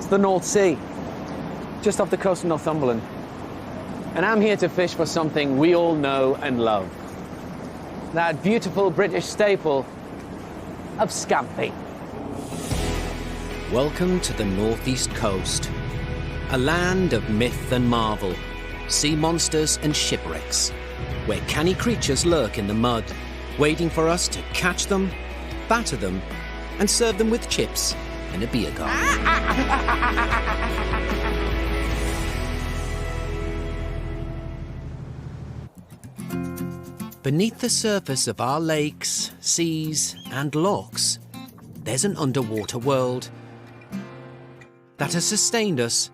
It's the North Sea, just off the coast of Northumberland. And I'm here to fish for something we all know and love. That beautiful British staple of scampi. Welcome to the northeast coast, a land of myth and marvel, sea monsters and shipwrecks, where canny creatures lurk in the mud, waiting for us to catch them, batter them, and serve them with chips in a beer garden. Beneath the surface of our lakes, seas, and lochs, there's an underwater world that has sustained us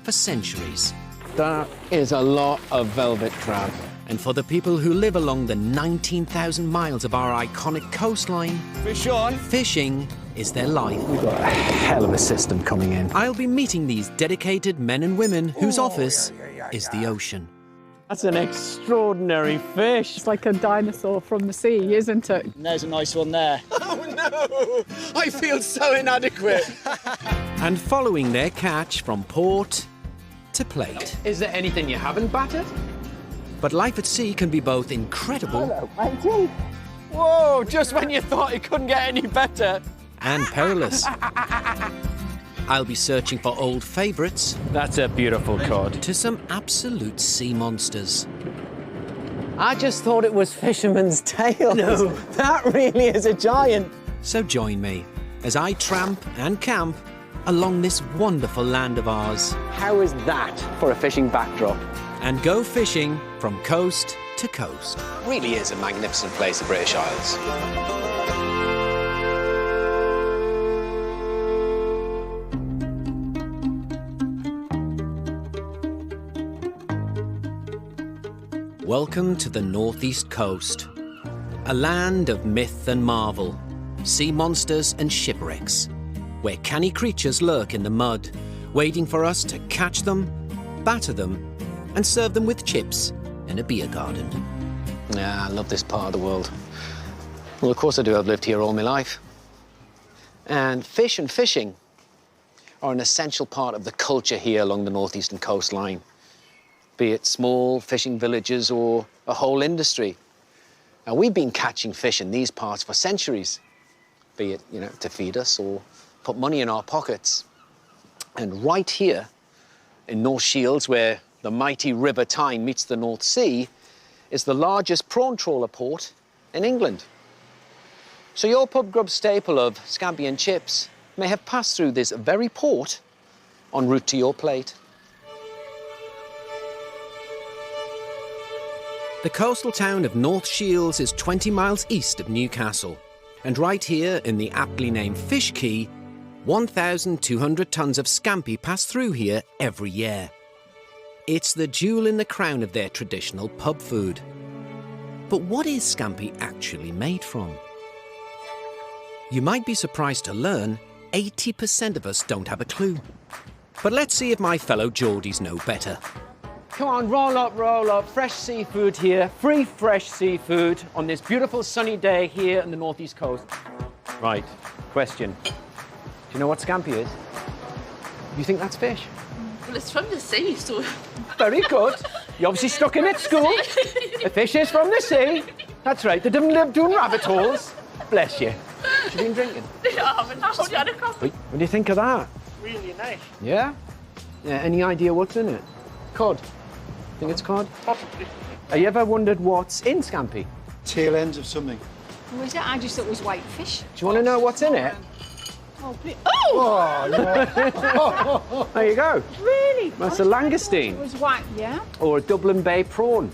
for centuries. That is a lot of velvet crab. And for the people who live along the 19,000 miles of our iconic coastline, Fish on. fishing is their life. We've got a hell of a system coming in. I'll be meeting these dedicated men and women whose office is the ocean. That's an extraordinary fish. It's like a dinosaur from the sea, isn't it? And there's a nice one there. Oh no! I feel so inadequate. And following their catch from port to plate. Is there anything you haven't battered? But life at sea can be both incredible Whoa, just when you thought it couldn't get any better. and perilous. I'll be searching for old favourites That's a beautiful cod. to some absolute sea monsters. I just thought it was fisherman's tails. No. That really is a giant. So join me as I tramp and camp along this wonderful land of ours How is that for a fishing backdrop? and go fishing from coast to coast. Really is a magnificent place, the British Isles. Welcome to the northeast coast, a land of myth and marvel, sea monsters and shipwrecks, where canny creatures lurk in the mud, waiting for us to catch them, batter them, and serve them with chips in a beer garden. Yeah, I love this part of the world. Well, of course I do. I've lived here all my life. And fish and fishing are an essential part of the culture here along the northeastern coastline, be it small fishing villages or a whole industry. Now, we've been catching fish in these parts for centuries, be it, to feed us or put money in our pockets. And right here in North Shields, where the mighty River Tyne meets the North Sea, is the largest prawn trawler port in England. So your pub grub staple of scampi and chips may have passed through this very port en route to your plate. The coastal town of North Shields is 20 miles east of Newcastle, and right here in the aptly named Fish Quay, 1,200 tonnes of scampi pass through here every year. It's the jewel in the crown of their traditional pub food. But what is scampi actually made from? You might be surprised to learn 80% of us don't have a clue. But let's see if my fellow Geordies know better. Come on, roll up. Fresh seafood here. Free fresh seafood on this beautiful sunny day here on the northeast coast. Right, question. Do you know what scampi is? You think that's fish? Well, it's from the sea, so... Very good. You obviously stuck in at school. The fish is from the sea. That's right. They didn't live doing rabbit holes. Bless you. What you been drinking? Yeah, I haven't actually had a coffee. Wait, what do you think of that? Really nice. Yeah? Yeah, any idea what's in it? Cod. Think it's cod? Possibly. Have you ever wondered what's in scampi? Tail ends of something. Was it? I just thought it was whitefish. Do you want to know what's in it? Oh, please. Oh! There you go. Really? That's a It langoustine was white, yeah? or a Dublin Bay prawn.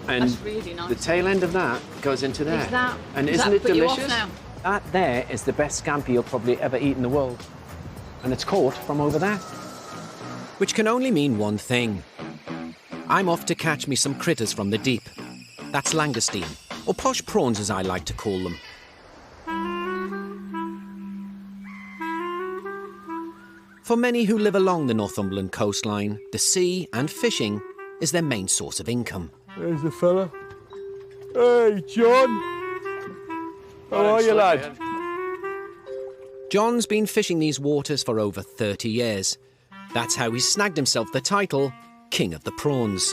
And That's really nice. the tail end of that goes into there. Is that- and does isn't that it put you off delicious? now? That there is the best scampi you'll probably ever eat in the world. And it's caught from over there. Which can only mean one thing. I'm off to catch me some critters from the deep. That's langoustine, or posh prawns as I like to call them. For many who live along the Northumberland coastline, the sea and fishing is their main source of income. There's the fella. Hey, John. How are you, lad? John's been fishing these waters for over 30 years. That's how he snagged himself the title, King of the Prawns.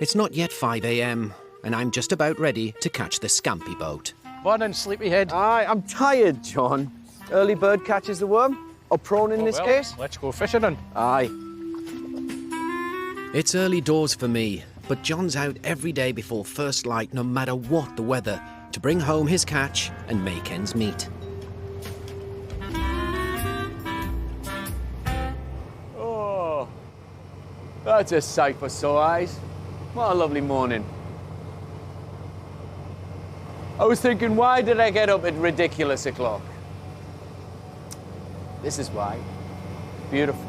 It's not yet 5 a.m, and I'm just about ready to catch the scampi boat. Morning, sleepyhead. Aye, I'm tired, John. Early bird catches the worm, or prawn in this case. Let's go fishing then. Aye. It's early doors for me, but John's out every day before first light, no matter what the weather, to bring home his catch and make ends meet. Oh, that's a sight for sore eyes. What a lovely morning. I was thinking, why did I get up at ridiculous o'clock? This is why. Beautiful.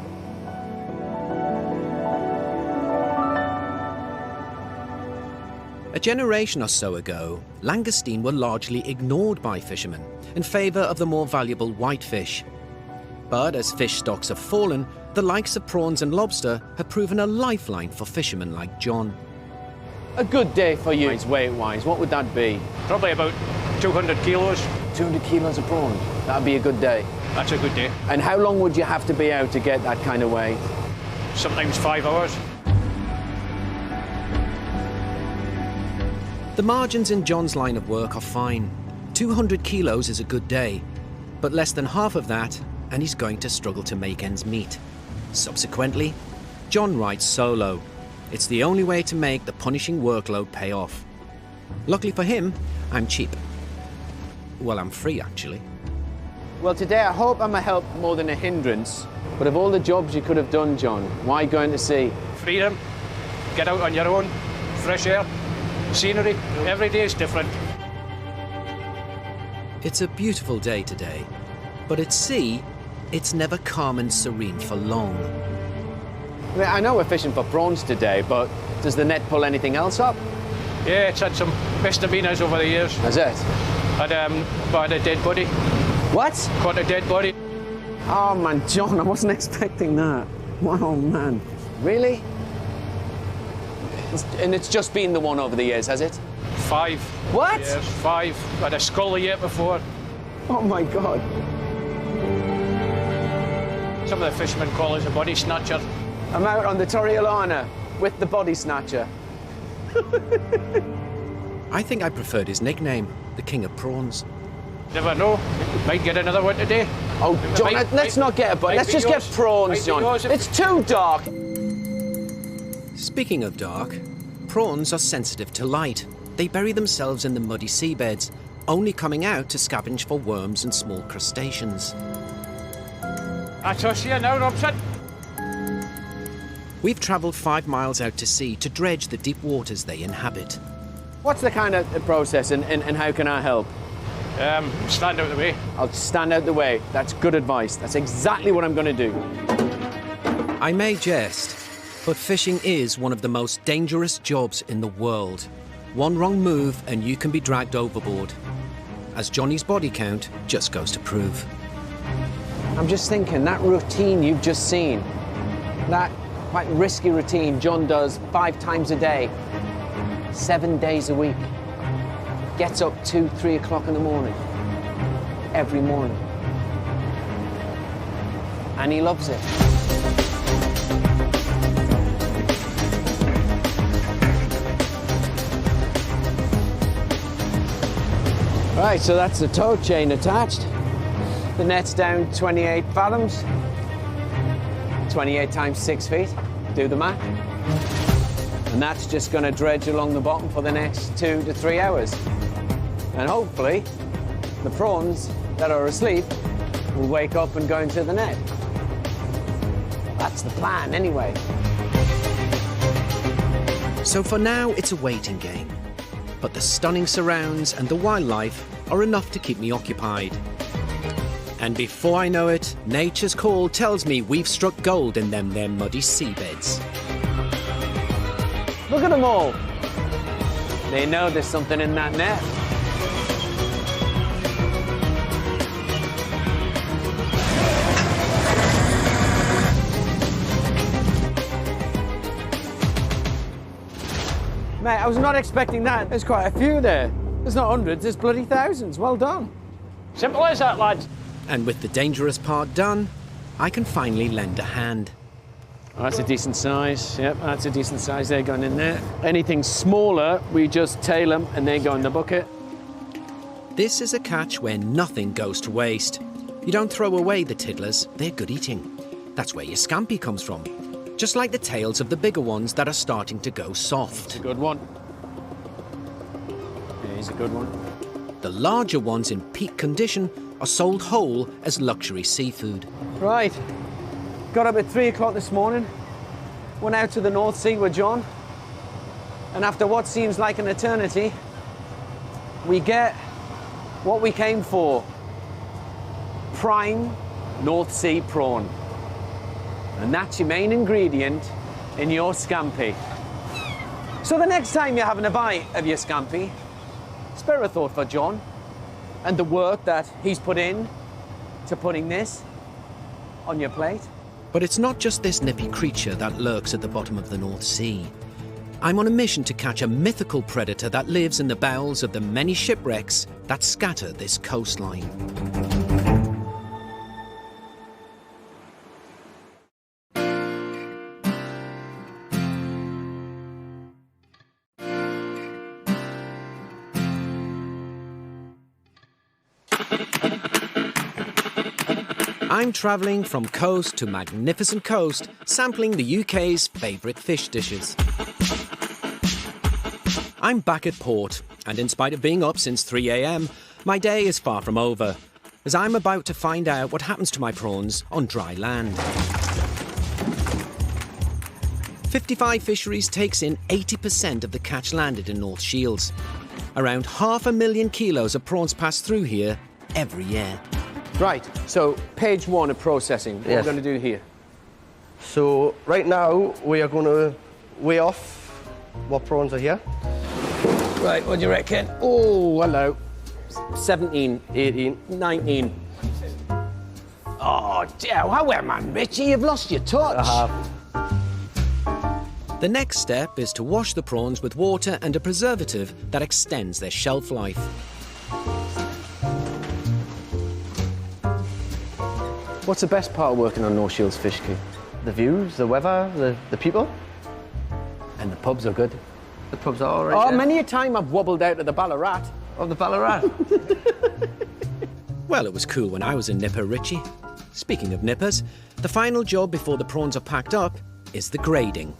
A generation or so ago, langoustine were largely ignored by fishermen in favour of the more valuable whitefish. But as fish stocks have fallen, the likes of prawns and lobster have proven a lifeline for fishermen like John. A good day for you, weight-wise, what would that be? Probably about 200 kilos. 200 kilos of prawn. That'd be a good day. That's a good day. And how long would you have to be out to get that kind of weight? Sometimes 5 hours. The margins in John's line of work are fine. 200 kilos is a good day, but less than half of that, and he's going to struggle to make ends meet. Subsequently, John rides solo. It's the only way to make the punishing workload pay off. Luckily for him, I'm cheap. Well, I'm free, actually. Well, today I hope I'm a help more than a hindrance. But of all the jobs you could have done, John, why going to sea? Freedom. Get out on your own. Fresh air. Scenery. Every day is different. It's a beautiful day today, but at sea, it's never calm and serene for long. I mean, I know we're fishing for prawns today, but does the net pull anything else up? Yeah, it's had some misdemeanors over the years. Has it? Had a dead body. What? Caught a dead body. Oh, man, John, I wasn't expecting that. Wow, man. Really? And it's just been the one over the years, has it? 5. What? Yes, 5. Had a skull a year before. Oh, my God. Some of the fishermen call us a body snatcher. I'm out on the Torriolana with the body snatcher. I think I preferred his nickname, the King of Prawns. Never know. Might get another one today. Oh, John, let's not get a body. Let's just get prawns, John. It's too dark. Speaking of dark, prawns are sensitive to light. They bury themselves in the muddy seabeds, only coming out to scavenge for worms and small crustaceans. I trust you now, Robson. We've travelled 5 miles out to sea to dredge the deep waters they inhabit. What's the kind of process and how can I help? Stand out of the way. I'll stand out the way. That's good advice. That's exactly what I'm going to do. I may jest, but fishing is one of the most dangerous jobs in the world. One wrong move and you can be dragged overboard, as Johnny's body count just goes to prove. I'm just thinking, that routine you've just seen, that quite risky routine John does 5 times a day, 7 days a week, gets up 2, 3 o'clock in the morning, every morning. And he loves it. Right, so that's the tow chain attached. The net's down 28 fathoms. 28 times 6 feet. Do the math. And that's just going to dredge along the bottom for the next 2 to 3 hours. And hopefully, the prawns that are asleep will wake up and go into the net. That's the plan, anyway. So for now, it's a waiting game. But the stunning surrounds and the wildlife are enough to keep me occupied. And before I know it, nature's call tells me we've struck gold in them muddy seabeds. Look at them all. They know there's something in that net. Mate, I was not expecting that. There's quite a few there. There's not hundreds, there's bloody thousands. Well done. Simple as that, lads. And with the dangerous part done, I can finally lend a hand. Oh, that's a decent size. Yep, that's a decent size. They're going in there. Anything smaller, we just tail them and they go in the bucket. This is a catch where nothing goes to waste. You don't throw away the tiddlers, they're good eating. That's where your scampi comes from. Just like the tails of the bigger ones that are starting to go soft. Good one. Yeah, he's a good one. The larger ones in peak condition are sold whole as luxury seafood. Right. Got up at 3 o'clock this morning. Went out to the North Sea with John. And after what seems like an eternity, we get what we came for. Prime North Sea prawn. And that's your main ingredient in your scampi. So the next time you're having a bite of your scampi, spare a thought for John and the work that he's put in to putting this on your plate. But it's not just this nippy creature that lurks at the bottom of the North Sea. I'm on a mission to catch a mythical predator that lives in the bowels of the many shipwrecks that scatter this coastline. I'm travelling from coast to magnificent coast, sampling the UK's favourite fish dishes. I'm back at port, and in spite of being up since 3 a.m, my day is far from over, as I'm about to find out what happens to my prawns on dry land. 55 Fisheries takes in 80% of the catch landed in North Shields. Around 500,000 kilos of prawns pass through here every year. Right, so page 1 of processing. What are we going to do here? So right now we are going to weigh off what prawns are here. Right, what do you reckon? Oh, hello. 17, 18, 19. Oh, dear, how well, man, Richie, you've lost your touch. I have. The next step is to wash the prawns with water and a preservative that extends their shelf life. What's the best part of working on North Shields Fish Quay? The views, the weather, the people. And the pubs are good. The pubs are all right. Oh, yeah. many a time I've wobbled out of the Ballarat. Of the Ballarat. Well, it was cool when I was a nipper, Richie. Speaking of nippers, the final job before the prawns are packed up is the grading.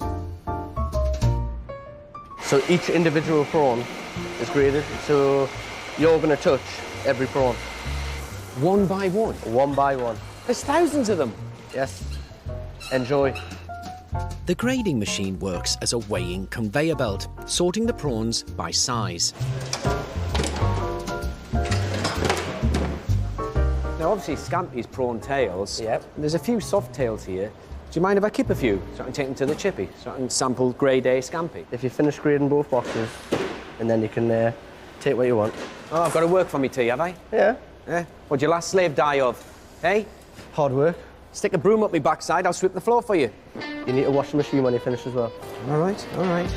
So each individual prawn is graded. So you're going to touch every prawn. One by one? One by one. There's thousands of them. Yes. Enjoy. The grading machine works as a weighing conveyor belt, sorting the prawns by size. Now, obviously, scampi's prawn tails. Yep. There's a few soft tails here. Do you mind if I keep a few so I can take them to the chippy, so I can sample grade A scampi? If you finish grading both boxes, and then you can take what you want. Oh, I've got to work for me tea, have I? Yeah. Eh? What'd your last slave die of? Hey? Hard work. Stick a broom up my backside, I'll sweep the floor for you. You need to wash the machine when you finish as well. All right, all right.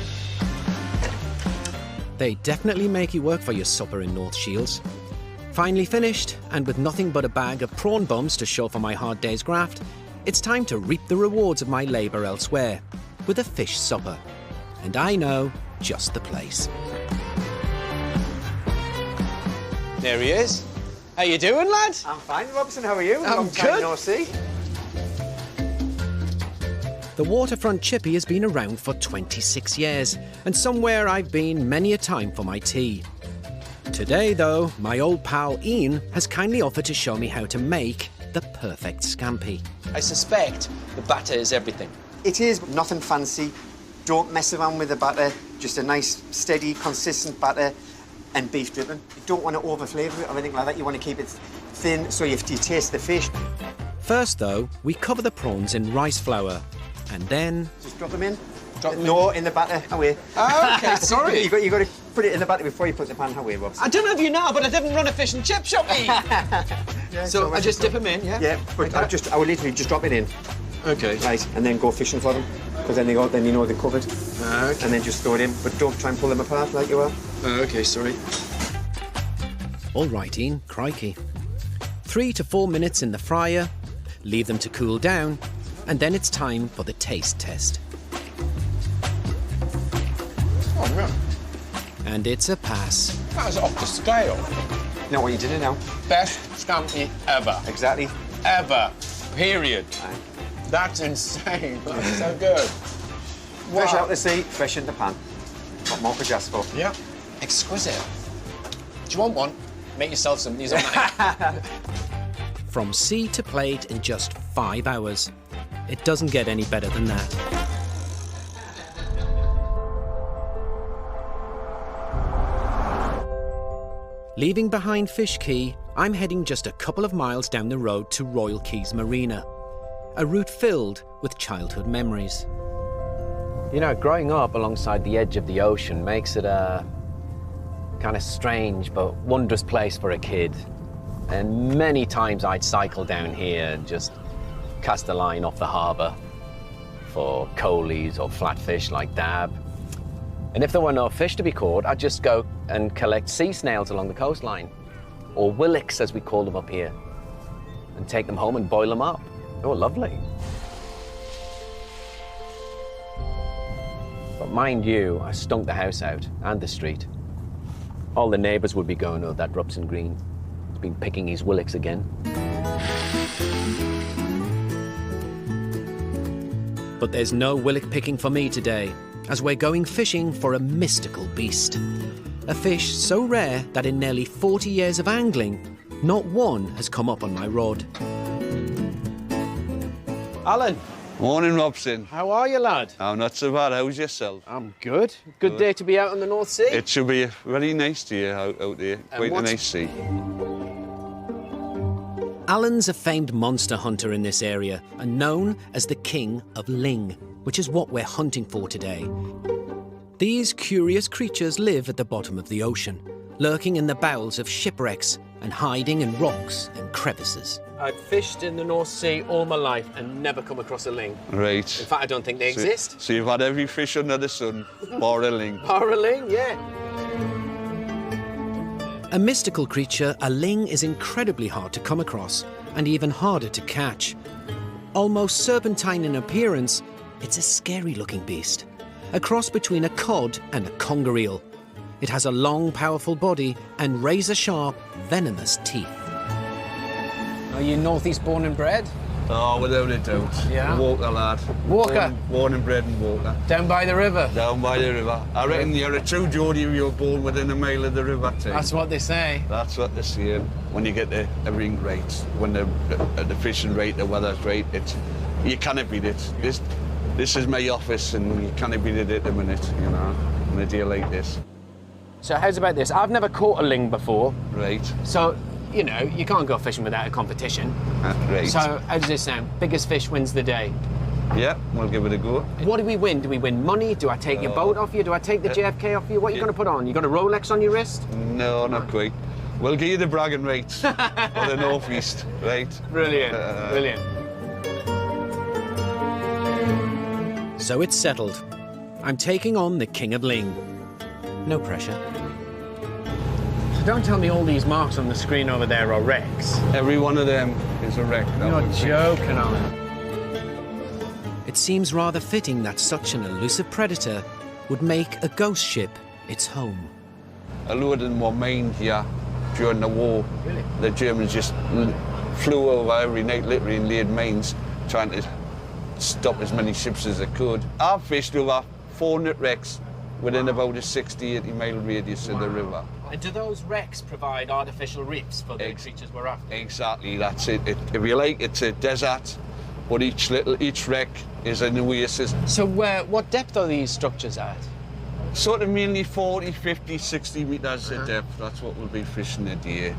They definitely make you work for your supper in North Shields. Finally finished, and with nothing but a bag of prawn bums to show for my hard day's graft, it's time to reap the rewards of my labour elsewhere, with a fish supper. And I know just the place. There he is. How you doing, lad? I'm fine, Robson. How are you? I'm Long time good. no see. The waterfront chippy has been around for 26 years, and somewhere I've been many a time for my tea. Today, though, my old pal Ian has kindly offered to show me how to make the perfect scampi. I suspect the batter is everything. It is nothing fancy. Don't mess around with the batter. Just a nice, steady, consistent batter and beef driven. You don't want to over-flavour it or anything like that. You want to keep it thin so you taste the fish. First, though, we cover the prawns in rice flour, and then Just drop them in. No, in the batter. Away. Oh, okay, sorry. you got to put it in the batter before you put the pan away, Robson. I don't know if you know, but I didn't run a fish and chip shop, Ian. So I just dip them in, yeah? Yeah, but I would literally just drop it in. Okay. Right, and then go fishing for them. Because then you know they're covered. Okay. And then just throw it in. But don't try and pull them apart like you are. Okay, sorry. all right, Ian, crikey. 3 to 4 minutes in the fryer, leave them to cool down, and then it's time for the taste test. Oh, man. And it's a pass. That's off the scale. You know what you did it now? Best scampi ever. Exactly. Ever. Period. That's insane. That's so good. Fresh Wow. out the sea, fresh in the pan. What more could you ask for? Yeah. Exquisite. Do you want one? Make yourself some. These are mine. From sea to plate in just 5 hours. It doesn't get any better than that. Leaving behind Fish Quay, I'm heading just a couple of miles down the road to Royal Quays Marina, a route filled with childhood memories. You know, growing up alongside the edge of the ocean makes it a kind of strange but wondrous place for a kid. And many times I'd cycle down here and just cast a line off the harbour for coalies or flatfish like dab. And if there were no fish to be caught, I'd just go and collect sea snails along the coastline, or willocks as we call them up here, and take them home and boil them up. Oh, lovely. But mind you, I stunk the house out and the street. All the neighbours would be going, oh, that Robson Green has been picking his willocks again. But there's no willock picking for me today, as we're going fishing for a mystical beast. A fish so rare that in nearly 40 years of angling, not one has come up on my rod. Alan, Morning, Robson. how are you, lad? I'm not so bad. How's yourself? I'm good. Good day to be out on the North Sea. It should be a very nice day out there. Quite a what's- nice sea. Alan's a famed monster hunter in this area and known as the King of Ling, which is what we're hunting for today. These curious creatures live at the bottom of the ocean, lurking in the bowels of shipwrecks and hiding in rocks and crevices. I've fished in the North Sea all my life and never come across a ling. Right. In fact, I don't think they exist. So you've had every fish under the sun, bar a ling. Are a ling? Yeah. A mystical creature, a ling is incredibly hard to come across and even harder to catch. Almost serpentine in appearance, it's a scary-looking beast. A cross between a cod and a conger eel. It has a long, powerful body and razor-sharp, venomous teeth. Are you Northeast born and bred? Oh, without a doubt. Yeah? Walker, lad. Walker? Born and bred in Walker. Down by the river? Down by the river. I reckon you're a true Geordie if you're born within a mile of the river, too. That's what they say. That's what they're saying. When you get everything right, when the fishing right, the weather's right, you can't beat it. This is my office, and you can't beat it at the minute, you know, on a day like this. So how's about this? I've never caught a ling before. Right. So, you know, you can't go fishing without a competition. Right. So how does this sound? Biggest fish wins the day. Yeah, we'll give it a go. What do we win? Do we win money? Do I take your boat off you? Do I take the JFK off you? What are you going to put on? You got a Rolex on your wrist? No, not quite. We'll give you the bragging rights for the Northeast, right? Brilliant, brilliant. So it's settled. I'm taking on the King of Ling. No pressure. Don't tell me all these marks on the screen over there are wrecks. Every one of them is a wreck. You're not joking, Alan. It seems rather fitting that such an elusive predator would make a ghost ship its home. A load of them were mined here during the war. Really? The Germans just flew over every night, literally, and laid mines, trying to stop as many ships as they could. I've fished over 400 wrecks within about a 60, 80-mile radius of the river. And do those wrecks provide artificial reefs for the creatures we're after? Exactly, that's it. If you like, it's a desert, but each wreck is an oasis. So what depth are these structures at? Sort of mainly 40, 50, 60 metres of depth. That's what we'll be fishing a day.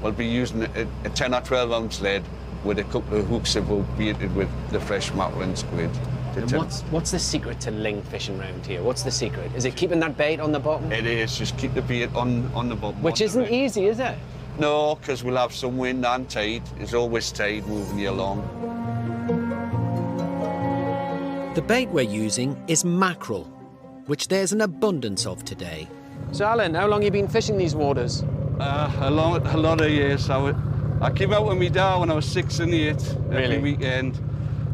We'll be using a 10 or 12 ounce lead with a couple of hooks that will be baited with the fresh mackerel and squid. And what's the secret to ling fishing around here? What's the secret? Is it keeping that bait on the bottom? It is, just keep the bait on the bottom. Which isn't easy, is it? No, because we'll have some wind and tide. There's always tide moving you along. The bait we're using is mackerel, which there's an abundance of today. So, Alan, how long have you been fishing these waters? A lot of years. I came out with my dad when I was 6 and 8 Really? every weekend.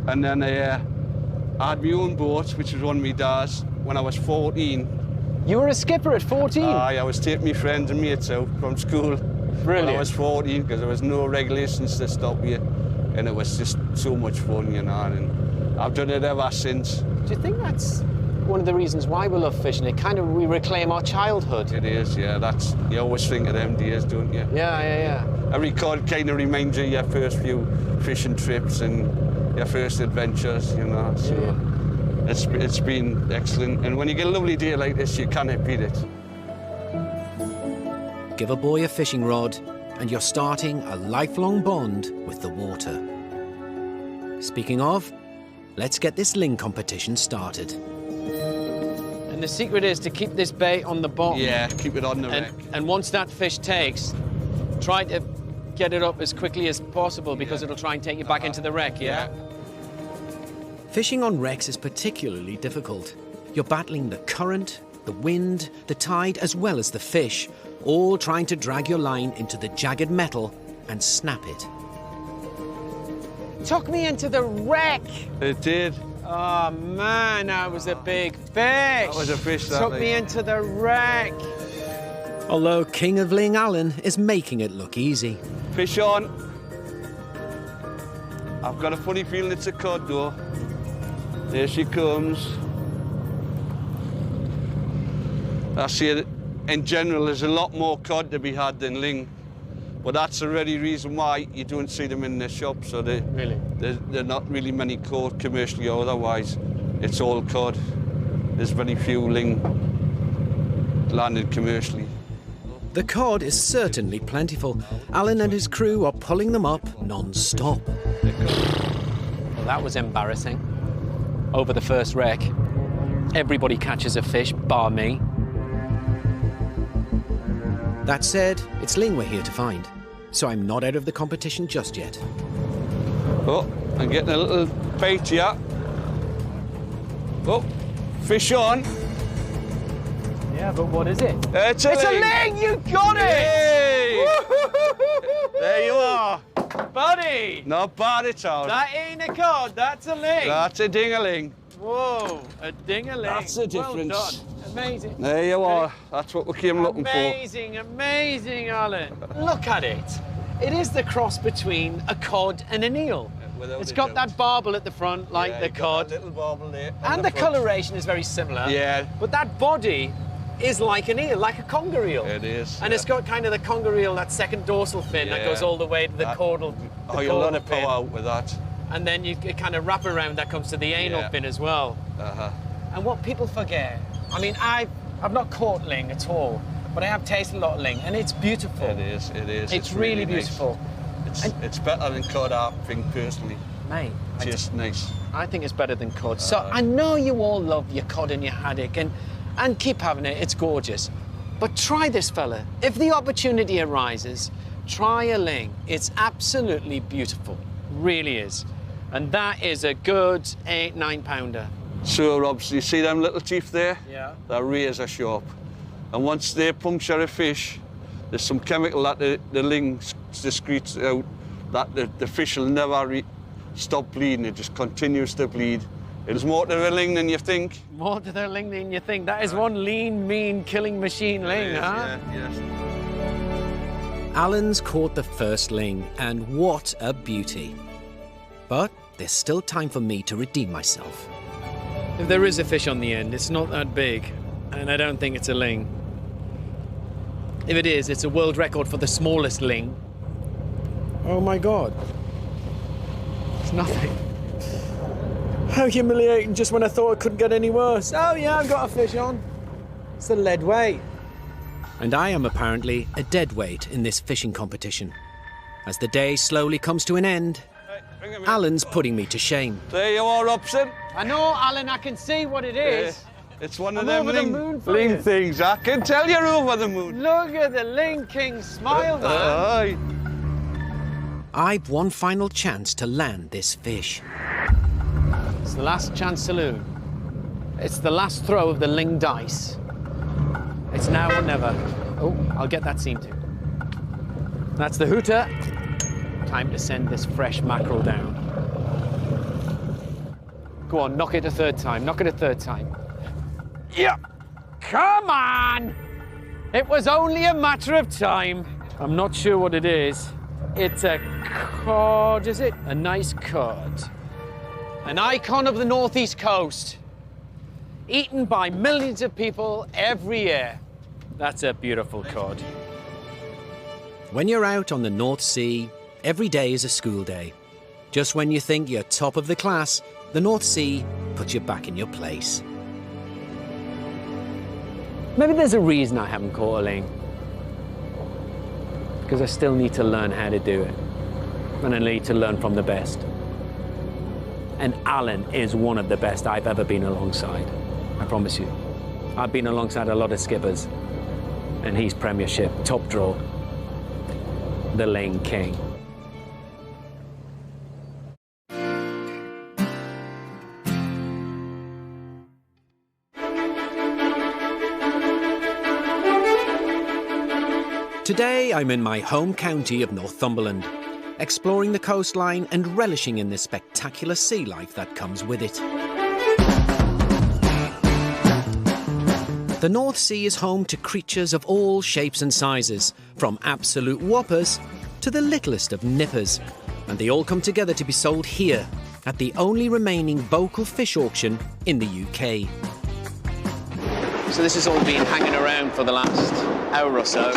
And then I had my own boat, which was one of my dad's, when I was 14. You were a skipper at 14? I was taking my friends and mates out from school when Brilliant. I was 14 because there was no regulations to stop you. And it was just so much fun, you know, and I've done it ever since. Do you think that's one of the reasons why we love fishing? We reclaim our childhood. It is, yeah, you always think of them days, don't you? Yeah. Every cod kind of reminds you of your first few fishing trips and your first adventures, you know, so it's been excellent. And when you get a lovely day like this, you can't beat it. Give a boy a fishing rod and you're starting a lifelong bond with the water. Speaking of, let's get this ling competition started. And the secret is to keep this bait on the bottom. Yeah, keep it on the wreck. And once that fish takes, try to get it up as quickly as possible because it'll try and take you back into the wreck, yeah? Fishing on wrecks is particularly difficult. You're battling the current, the wind, the tide, as well as the fish, all trying to drag your line into the jagged metal and snap it. Took me into the wreck. It did. Oh, man, that was a big fish. That was a fish, that Took me into the wreck. Although King of Ling Alan is making it look easy. Fish on. I've got a funny feeling it's a cod, though. There she comes. I see it. In general, there's a lot more cod to be had than ling, but that's the very reason why you don't see them in the shop. So they're not really many caught commercially or otherwise. It's all cod. There's very few ling landed commercially. The cod is certainly plentiful. Alan and his crew are pulling them up non-stop. Well, that was embarrassing. Over the first wreck, everybody catches a fish, bar me. That said, it's ling we're here to find, so I'm not out of the competition just yet. Oh, I'm getting a little bait here. Oh, fish on. Yeah, but what is it? It's a ling! You got it! Hey! There you are. Buddy! Not bad at all. That ain't a cod, that's a ling. That's a ding-a-ling. Whoa, a ding-a-ling. That's the difference. Well done. Amazing. There you are. That's what we came looking for. Amazing, Alan. Look at it. It is the cross between a cod and an eel. It's got that barbel at the front, like the cod. Little barbel there. And the coloration is very similar. Yeah. But that body is like an eel, like a conger eel. It is. And it's got kind of the conger eel, that second dorsal fin that goes all the way to the caudal. Oh, you lot of power out with that. And then you kind of wrap around that comes to the anal fin as well. And what people forget, I mean, I've not caught ling at all, but I have tasted a lot of ling, and it's beautiful. It is. It's really beautiful. Nice. It's better than cod, I think, personally. Mate. Just nice. I think it's better than cod. So I know you all love your cod and your haddock, and keep having it, it's gorgeous. But try this, fella. If the opportunity arises, try a ling. It's absolutely beautiful, really is. And that is a good 8-9 pounder. So, Robson, you see them little teeth there? Yeah. They're razor sharp. And once they puncture a fish, there's some chemical that the ling secretes out that the fish will never stop bleeding. It just continues to bleed. It's more to the ling than you think. More to the ling than you think. That is one lean, mean, killing machine ling, huh? Yeah, yes. Alan's caught the first ling, and what a beauty. But there's still time for me to redeem myself. If there is a fish on the end, it's not that big, and I don't think it's a ling. If it is, it's a world record for the smallest ling. Oh my God. It's nothing. How humiliating, just when I thought it couldn't get any worse. Oh yeah, I've got a fish on. It's a lead weight. And I am apparently a dead weight in this fishing competition. As the day slowly comes to an end, Alan's putting me to shame. There you are, Robson. I know, Alan, I can see what it is. It's one of I'm them over the moon for ling you. things. I can tell you're over the moon. Look at the ling king smile, man. Aye. I've one final chance to land this fish. It's the last chance saloon. It's the last throw of the ling dice. It's now or never. Oh, I'll get that scene too. That's the hooter. Time to send this fresh mackerel down. Go on, knock it a third time. Knock it a third time. Yeah. Come on! It was only a matter of time. I'm not sure what it is. It's a cod, is it? A nice cod. An icon of the northeast coast. Eaten by millions of people every year. That's a beautiful cod. When you're out on the North Sea, every day is a school day. Just when you think you're top of the class, the North Sea puts you back in your place. Maybe there's a reason I haven't caught a ling. Because I still need to learn how to do it. And I need to learn from the best. And Alan is one of the best I've ever been alongside. I promise you. I've been alongside a lot of skippers. And he's Premiership, top draw. The Ling King. Today I'm in my home county of Northumberland, exploring the coastline and relishing in the spectacular sea life that comes with it. The North Sea is home to creatures of all shapes and sizes, from absolute whoppers to the littlest of nippers, and they all come together to be sold here at the only remaining vocal fish auction in the UK. So this has all been hanging around for the last hour or so.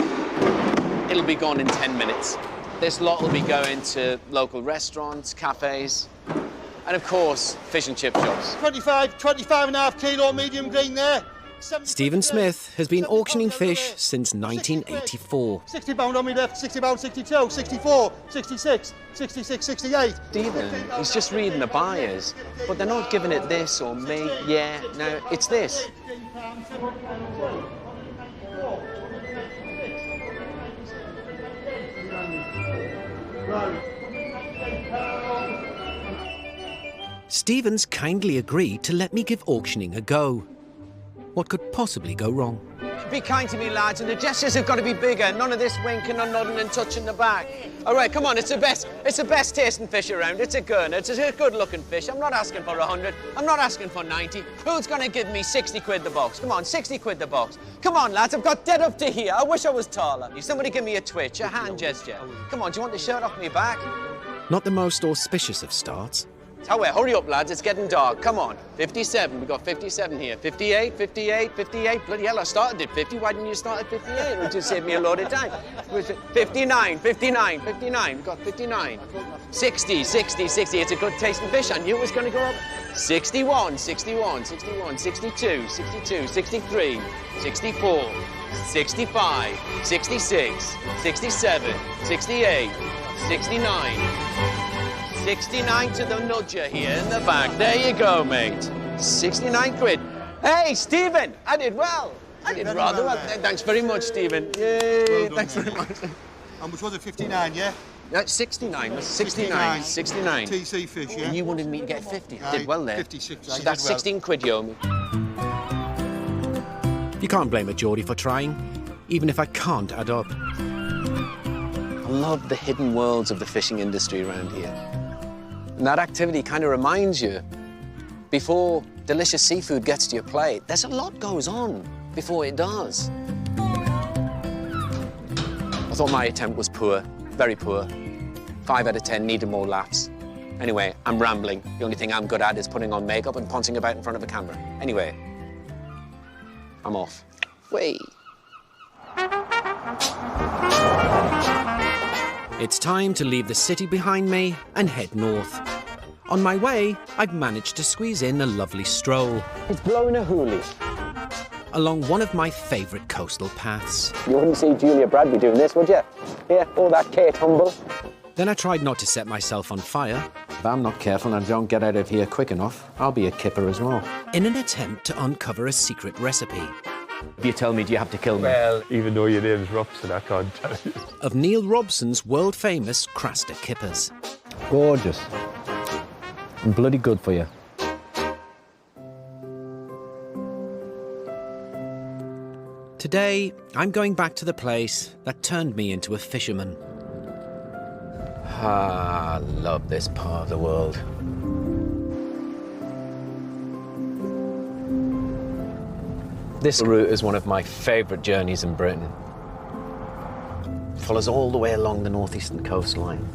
It'll be gone in 10 minutes. This lot will be going to local restaurants, cafes, and of course, fish and chip shops. 25.5 kilo medium green there. Stephen Smith has been auctioning fish since 1984. £60 on me left, £60, 62, 64, 66, 66, 68. Stephen, he's just reading the buyers, but they're not giving it this or me, yeah, no, it's this. Stephen's kindly agreed to let me give auctioning a go. What could possibly go wrong? Be kind to me, lads, and the gestures have got to be bigger. None of this winking and nodding and touching the back. All right, come on, it's the best tasting fish around. It's a gun, it's a good-looking fish. I'm not asking for 100, I'm not asking for 90. Who's gonna give me 60 quid the box? Come on, 60 quid the box. Come on, lads, I've got dead up to here. I wish I was taller. Somebody give me a twitch, a hand gesture. Come on, do you want the shirt off me back? Not the most auspicious of starts. Hurry up, lads, it's getting dark. Come on. 57, we've got 57 here. 58, 58, 58. Bloody hell, I started at 50. Why didn't you start at 58? It would just save me a load of time. 59, 59, 59. We've got 59. 60, 60, 60. It's a good tasting fish. I knew it was going to go up. 61, 61, 61, 62, 62, 63, 64, 65, 66, 67, 68, 69. 69 to the nudger here in the back. There you go, mate. 69 quid. Hey, Stephen, I did well. I did rather well. Thanks very much, Stephen. Yay, well done, thanks very much. How much was it, 59, yeah? That's 69, 69, 69. TC fish, yeah? And you wanted me to get 50. I did well there. 56. So that's 16 quid, you owe me. You can't blame a Geordie for trying, even if I can't add up. I love the hidden worlds of the fishing industry around here. And that activity kind of reminds you, before delicious seafood gets to your plate, there's a lot goes on before it does. I thought my attempt was poor, very poor. 5 out of 10 needed more laughs. Anyway, I'm rambling. The only thing I'm good at is putting on makeup and pouncing about in front of a camera. Anyway, I'm off. Whee! It's time to leave the city behind me and head north. On my way, I've managed to squeeze in a lovely stroll It's blowing a hoolie. along one of my favourite coastal paths. You wouldn't see Julia Bradley doing this, would you? Here, all that Kate Humble. Then I tried not to set myself on fire. If I'm not careful and don't get out of here quick enough, I'll be a kipper as well. In an attempt to uncover a secret recipe. If you tell me, do you have to kill me? Well, even though your name's Robson, I can't tell you. Of Neil Robson's world-famous Craster kippers. Gorgeous. And bloody good for you. Today, I'm going back to the place that turned me into a fisherman. Ah, I love this part of the world. This route is one of my favourite journeys in Britain. It follows all the way along the northeastern coastline.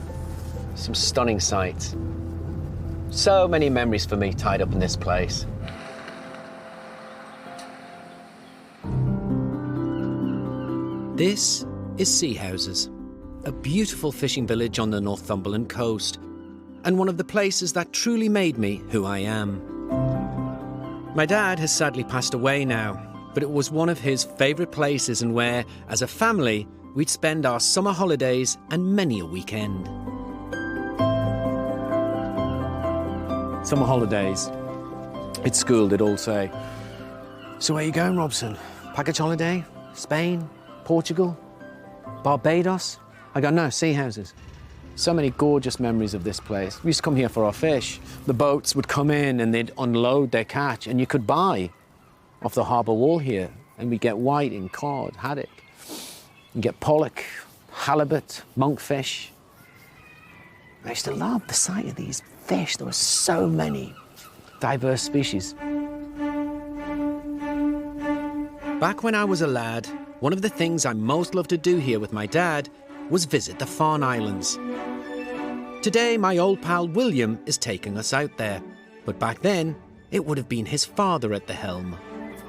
Some stunning sights. So many memories for me tied up in this place. This is Sea Houses, a beautiful fishing village on the Northumberland coast, and one of the places that truly made me who I am. My dad has sadly passed away now, but it was one of his favourite places and where, as a family, we'd spend our summer holidays and many a weekend. Summer holidays. At school, they'd all say, "So where you going, Robson? Package holiday? Spain? Portugal? Barbados?" I go, "No, Sea Houses." So many gorgeous memories of this place. We used to come here for our fish. The boats would come in and they'd unload their catch, and you could buy off the harbour wall here, and we'd get whiting, cod, haddock. You get pollock, halibut, monkfish. I used to love the sight of these fish. There were so many diverse species. Back when I was a lad, one of the things I most loved to do here with my dad was visit the Farne Islands. Today, my old pal William is taking us out there, but back then, it would have been his father at the helm.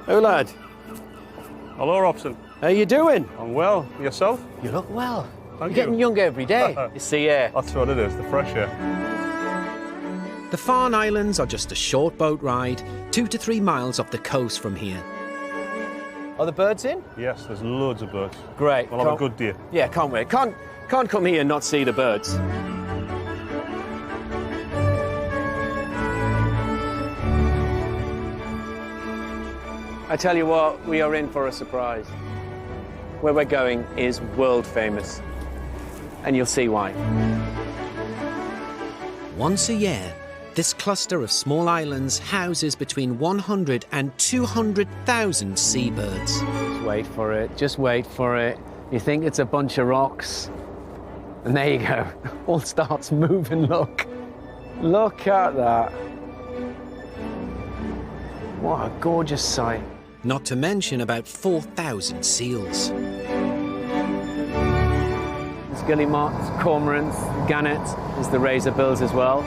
Oh, lad. Hello, Robson. How you doing? I'm well. Yourself? You look well. Thank You're you. getting younger every day. It's the air. That's what it is, the fresh air. The Farne Islands are just a short boat ride, 2 to 3 miles off the coast from here. Are the birds in? Yes, there's loads of birds. Great. We'll have a good day. Yeah, can't wait. Can't come here and not see the birds. I tell you what, we are in for a surprise. Where we're going is world famous, and you'll see why. Once a year, this cluster of small islands houses between 100 and 200,000 seabirds. Just wait for it, just wait for it. You think it's a bunch of rocks, and there you go. All starts moving, look. Look at that. What a gorgeous sight. Not to mention about 4,000 seals. There's guillemots, cormorants, gannets, there's the razorbills as well.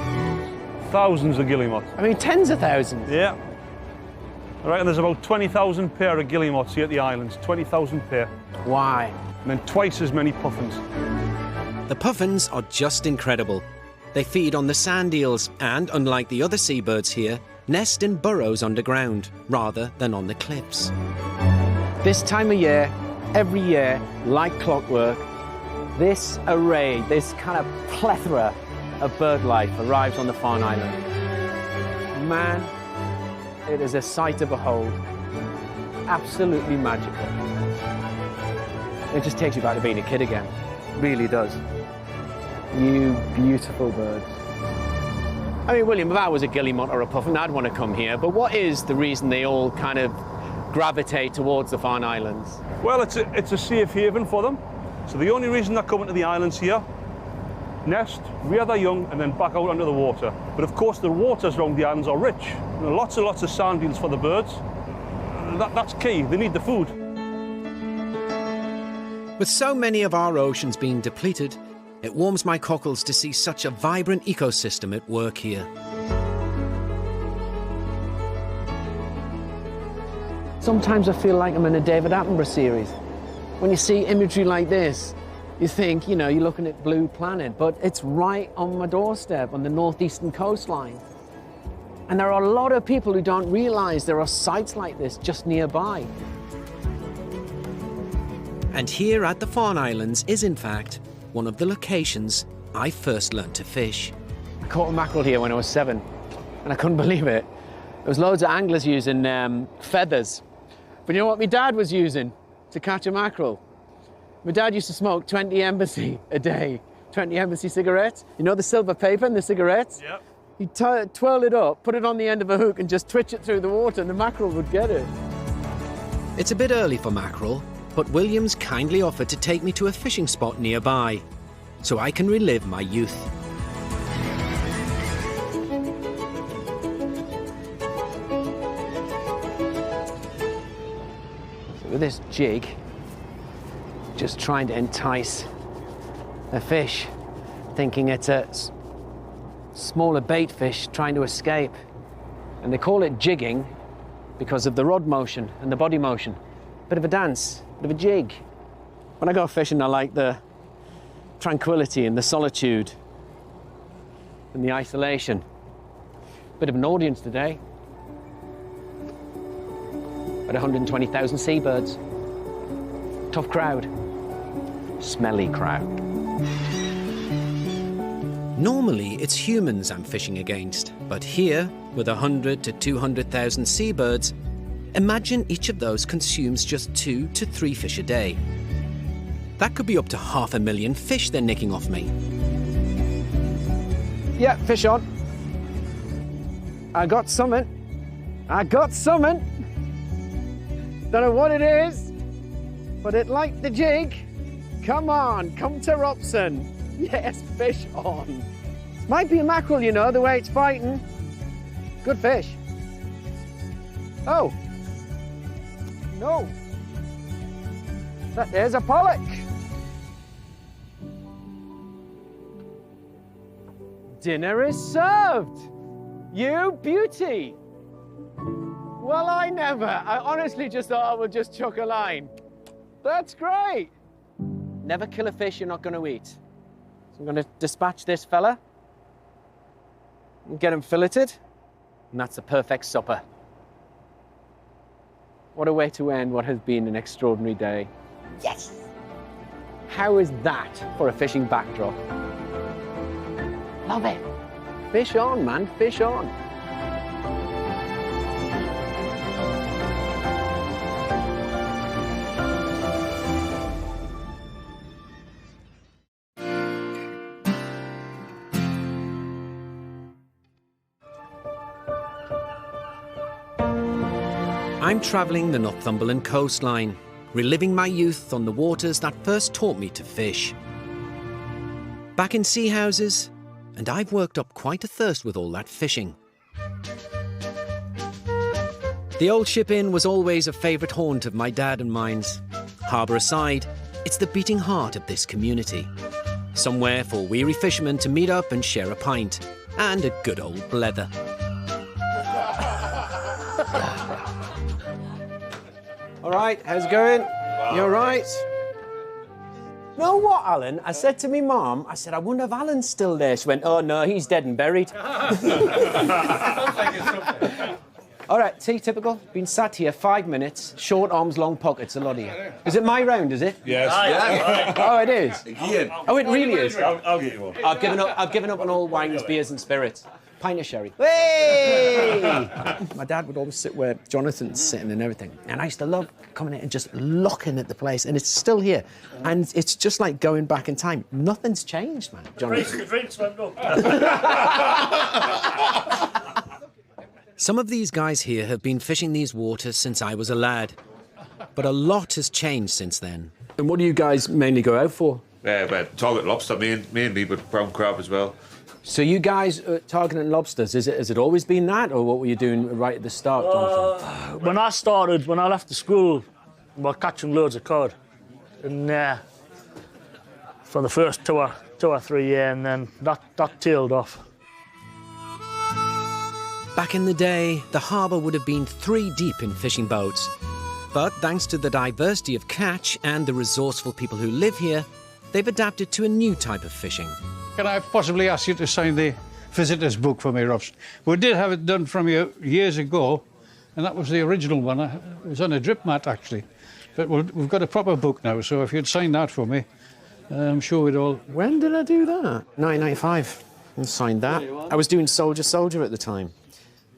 Thousands of guillemots. I mean, tens of thousands. Yeah. I reckon there's about 20,000 pair of guillemots here at the islands. 20,000 pair. Why? And then twice as many puffins. The puffins are just incredible. They feed on the sand eels and, unlike the other seabirds here, nest in burrows underground rather than on the cliffs. This time of year, every year, like clockwork, this array, this kind of plethora of bird life arrives on the Farne Island. Man, it is a sight to behold. Absolutely magical. It just takes you back to being a kid again. Really does. You beautiful birds. I mean, William, if I was a guillemot or a puffin, I'd want to come here, but what is the reason they all kind of gravitate towards the Farne Islands? Well, it's a safe haven for them. So the only reason they're coming to the islands here, nest, rear their young, and then back out under the water. But of course, the waters around the islands are rich. You know, lots and lots of sand eels for the birds. That's key. They need the food. With so many of our oceans being depleted, it warms my cockles to see such a vibrant ecosystem at work here. Sometimes I feel like I'm in a David Attenborough series. When you see imagery like this, you think, you know, you're looking at Blue Planet, but it's right on my doorstep on the northeastern coastline. And there are a lot of people who don't realize there are sites like this just nearby. And here at the Farne Islands is, in fact, one of the locations I first learned to fish. I caught a mackerel here when I was 7, and I couldn't believe it. There was loads of anglers using feathers. But you know what my dad was using to catch a mackerel? My dad used to smoke 20 Embassy a day, 20 Embassy cigarettes. You know the silver paper in the cigarettes? Yep. He'd twirl it up, put it on the end of a hook, and just twitch it through the water, and the mackerel would get it. It's a bit early for mackerel, but Williams kindly offered to take me to a fishing spot nearby. so I can relive my youth. With this jig, just trying to entice a fish, thinking it's a smaller bait fish trying to escape. And they call it jigging because of the rod motion and the body motion. Bit of a dance, bit of a jig. When I go fishing, I like the tranquility and the solitude and the isolation. Bit of an audience today. About 120,000 seabirds. Tough crowd. Smelly crowd. Normally, it's humans I'm fishing against, but here, with 100 to 200,000 seabirds, imagine each of those consumes just 2 to 3 fish a day. That could be up to 500,000 fish they're nicking off me. Yeah, fish on. I got something. I got something. Don't know what it is, but it liked the jig. Come on, come to Robson. Yes, fish on. Might be a mackerel, you know, the way it's fighting. Good fish. Oh. No. There's a pollock. Dinner is served. You beauty. Well, I never. I honestly just thought I would just chuck a line. That's great. Never kill a fish you're not going to eat. So I'm going to dispatch this fella and get him filleted, and that's the perfect supper. What a way to end what has been an extraordinary day. Yes! How is that for a fishing backdrop? Love it. Fish on, man, fish on. I'm travelling the Northumberland coastline, reliving my youth on the waters that first taught me to fish. Back in sea houses, and I've worked up quite a thirst with all that fishing. The old ship inn was always a favourite haunt of my dad and mine's. Harbour aside, it's the beating heart of this community. Somewhere for weary fishermen to meet up and share a pint, and a good old blether. All right, how's it going? You all right? Know what, Alan? I said to me mum, I said, I wonder if Alan's still there. She went, oh no, he's dead and buried. All right, tea typical. Been sat here 5 minutes, short arms, long pockets, a lot of you. Is it my round, is it? Yes. Oh, it is? Oh, it really is? I'll get you one. I've given up on all wines, beers and spirits. Pint of sherry. Hey! My dad would always sit where Jonathan's sitting and everything. And I used to love coming in and just looking at the place. And it's still here. And it's just like going back in time. Nothing's changed, man, Jonathan. The drinks went up. Some of these guys here have been fishing these waters since I was a lad. But a lot has changed since then. And what do you guys mainly go out for? Well, target lobster mainly, but brown crab as well. So you guys are targeting lobsters. Has it always been that, or what were you doing right at the start, Jonathan? When I left the school, we were catching loads of cod. And for the first two or 3 years, and then that tailed off. Back in the day, the harbour would have been 3 deep in fishing boats. But thanks to the diversity of catch and the resourceful people who live here, they've adapted to a new type of fishing. Can I possibly ask you to sign the visitor's book for me, Robson? We did have it done from you years ago, and that was the original one. It was on a drip mat, actually. But we've got a proper book now, so if you'd sign that for me, I'm sure we'd all... When did I do that? 1995. I signed that. I was doing Soldier at the time.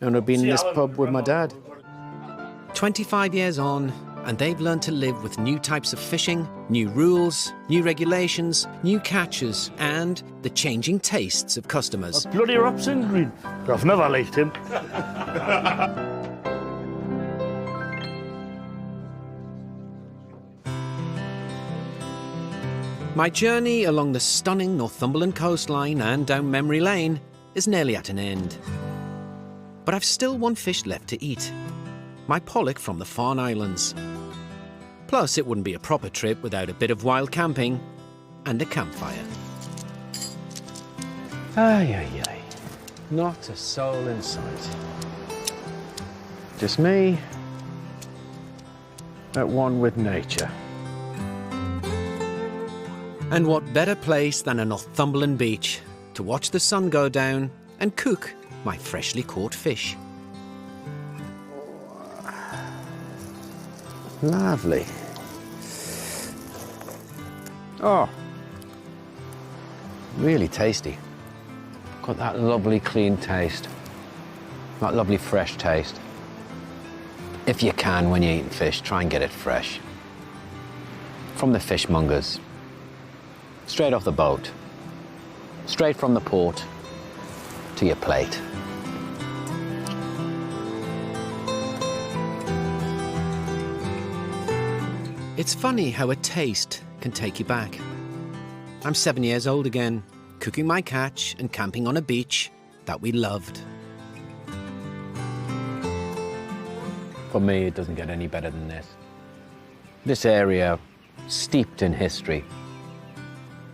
And I'd been in this pub with my dad. 25 years on, and they've learned to live with new types of fishing, new rules, new regulations, new catches, and the changing tastes of customers. Bloody Robson Green. I've never liked him. My journey along the stunning Northumberland coastline and down memory lane is nearly at an end. But I've still one fish left to eat. My pollock from the Farne Islands. Plus, it wouldn't be a proper trip without a bit of wild camping and a campfire. Ay, ay, ay. Not a soul in sight. Just me at one with nature. And what better place than a Northumberland beach to watch the sun go down and cook my freshly caught fish. Lovely. Oh, really tasty. Got that lovely clean taste, that lovely fresh taste. If you can, when you're eating fish, try and get it fresh. From the fishmongers, straight off the boat, straight from the port to your plate. It's funny how a taste can take you back. I'm 7 years old again, cooking my catch and camping on a beach that we loved. For me, it doesn't get any better than this. This area, steeped in history.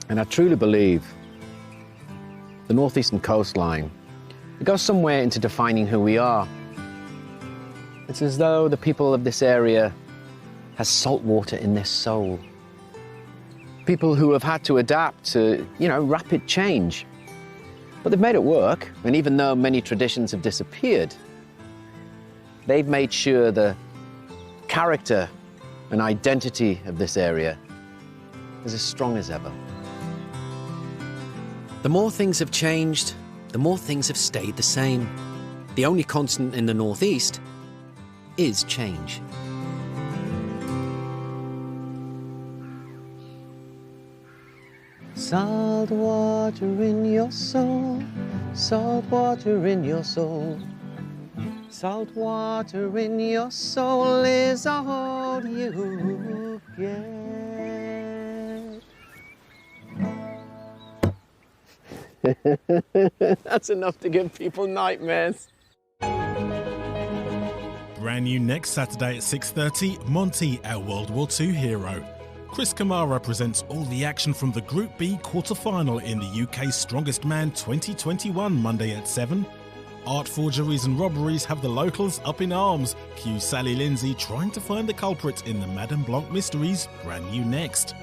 And I truly believe the northeastern coastline, it goes somewhere into defining who we are. It's as though the people of this area has salt water in their soul. People who have had to adapt to, rapid change. But they've made it work, and even though many traditions have disappeared, they've made sure the character and identity of this area is as strong as ever. The more things have changed, the more things have stayed the same. The only constant in the Northeast is change. Salt water in your soul, salt water in your soul. Salt water in your soul is all you get. That's enough to give people nightmares. Brand new next Saturday at 6:30, Monty, our World War II hero. Chris Kamara presents all the action from the Group B quarter-final in the UK's Strongest Man 2021, Monday at 7. Art forgeries and robberies have the locals up in arms. Cue Sally Lindsay trying to find the culprit in the Madame Blanc mysteries, brand new next.